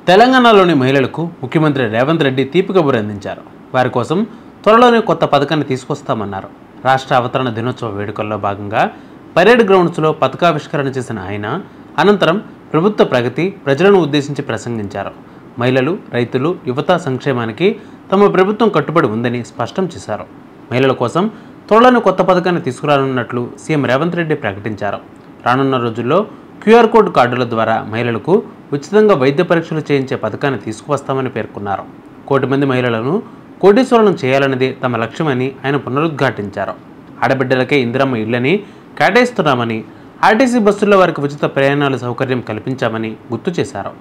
తెలంగాణలోని మహిళలకు ముఖ్యమంత్రి రేవంత్ రెడ్డి తీపి కబురు అందించారు. వారి కోసం త్వరలోనే కొత్త పథకాన్ని తీసుకొస్తామన్నారు. రాష్ట్ర అవతరణ దినోత్సవ వేడుకల్లో భాగంగా పరేడ్ గ్రౌండ్స్లో పథకావిష్కరణ చేసిన ఆయన అనంతరం ప్రభుత్వ ప్రగతి ప్రజలను ఉద్దేశించి ప్రసంగించారు. మహిళలు, రైతులు, యువత సంక్షేమానికి తమ ప్రభుత్వం కట్టుబడి ఉందని స్పష్టం చేశారు. మహిళల కోసం త్వరలోనే కొత్త పథకాన్ని తీసుకురానున్నట్లు సీఎం రేవంత్ రెడ్డి ప్రకటించారు. రానున్న రోజుల్లో QR కోడ్ కార్డుల ద్వారా మహిళలకు ఉచితంగా వైద్య పరీక్షలు చేయించే పథకాన్ని తీసుకువస్తామని పేర్కొన్నారు. 1 కోటి మంది మహిళలను కోటీశ్వరులను చేయాలన్నదే తమ లక్ష్యమని ఆయన పునరుద్ఘాటించారు. ఆడబిడ్డలకే ఇందిరమ్మ ఇళ్లని కేటాయిస్తున్నామని, ఆర్టీసీ బస్సుల్లో వారికి ఉచిత ప్రయాణాల సౌకర్యం కల్పించామని గుర్తు చేశారు.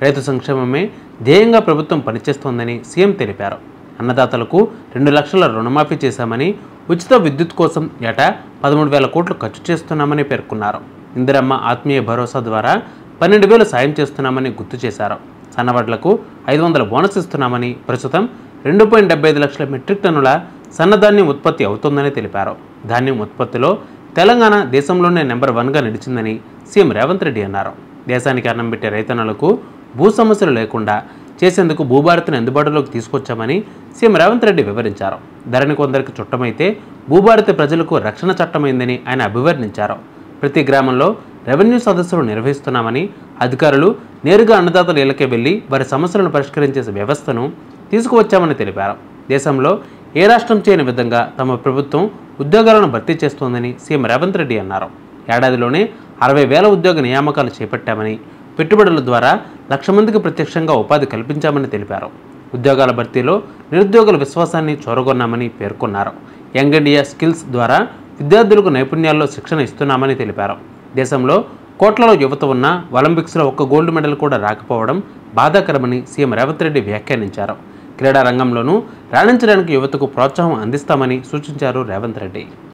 రైతు సంక్షేమమే ధ్యేయంగా ప్రభుత్వం పనిచేస్తోందని సీఎం తెలిపారు. అన్నదాతలకు 2 లక్షల రుణమాఫీ చేశామని, ఉచిత విద్యుత్ కోసం ఏటా 13,000 కోట్లు ఖర్చు చేస్తున్నామని పేర్కొన్నారు. ఇందిరమ్మ ఆత్మీయ భరోసా ద్వారా 12,000 సాయం చేస్తున్నామని గుర్తు చేశారు. సన్నవడ్లకు 500 బోనస్ ఇస్తున్నామని, ప్రస్తుతం 2.75 లక్షల మెట్రిక్ టన్నుల సన్నధాన్యం ఉత్పత్తి అవుతోందని తెలిపారు. ధాన్యం ఉత్పత్తిలో తెలంగాణ దేశంలోనే నెంబర్ 1గా నిలిచిందని సీఎం రేవంత్ రెడ్డి అన్నారు. దేశానికి అన్నం పెట్టే రైతన్నలకు భూ సమస్యలు లేకుండా చేసేందుకు భూభారతిని అందుబాటులోకి తీసుకొచ్చామని సీఎం రేవంత్ రెడ్డి వివరించారు. ధరణి కొందరికి చుట్టమైతే భూభారతి ప్రజలకు రక్షణ చట్టమైందని ఆయన అభివర్ణించారు. ప్రతి గ్రామంలో రెవెన్యూ సదస్సులు నిర్వహిస్తున్నామని, అధికారులు నేరుగా అన్నదాతల ఇళ్లకే వెళ్లి వారి సమస్యలను పరిష్కరించే వ్యవస్థను తీసుకువచ్చామని తెలిపారు. దేశంలో ఏ రాష్ట్రం చేయని విధంగా తమ ప్రభుత్వం ఉద్యోగాలను భర్తీ చేస్తోందని సీఎం రేవంత్ రెడ్డి అన్నారు. ఏడాదిలోనే 60,000 ఉద్యోగ నియామకాలు చేపట్టామని, పెట్టుబడుల ద్వారా 1,00,000 మందికి ప్రత్యక్షంగా ఉపాధి కల్పించామని తెలిపారు. ఉద్యోగాల భర్తీలో నిరుద్యోగుల విశ్వాసాన్ని చూరగొన్నామని పేర్కొన్నారు. యంగ్ ఇండియా స్కిల్స్ ద్వారా విద్యార్థులకు నైపుణ్యాల్లో శిక్షణ ఇస్తున్నామని తెలిపారు. దేశంలో కోట్లలో యువత ఉన్న ఒలింపిక్స్లో 1 గోల్డ్ మెడల్ కూడా రాకపోవడం బాధాకరమని సీఎం రేవంత్ రెడ్డి వ్యాఖ్యానించారు. క్రీడా రంగంలోనూ రాణించడానికి యువతకు ప్రోత్సాహం అందిస్తామని సూచించారు రేవంత్ రెడ్డి.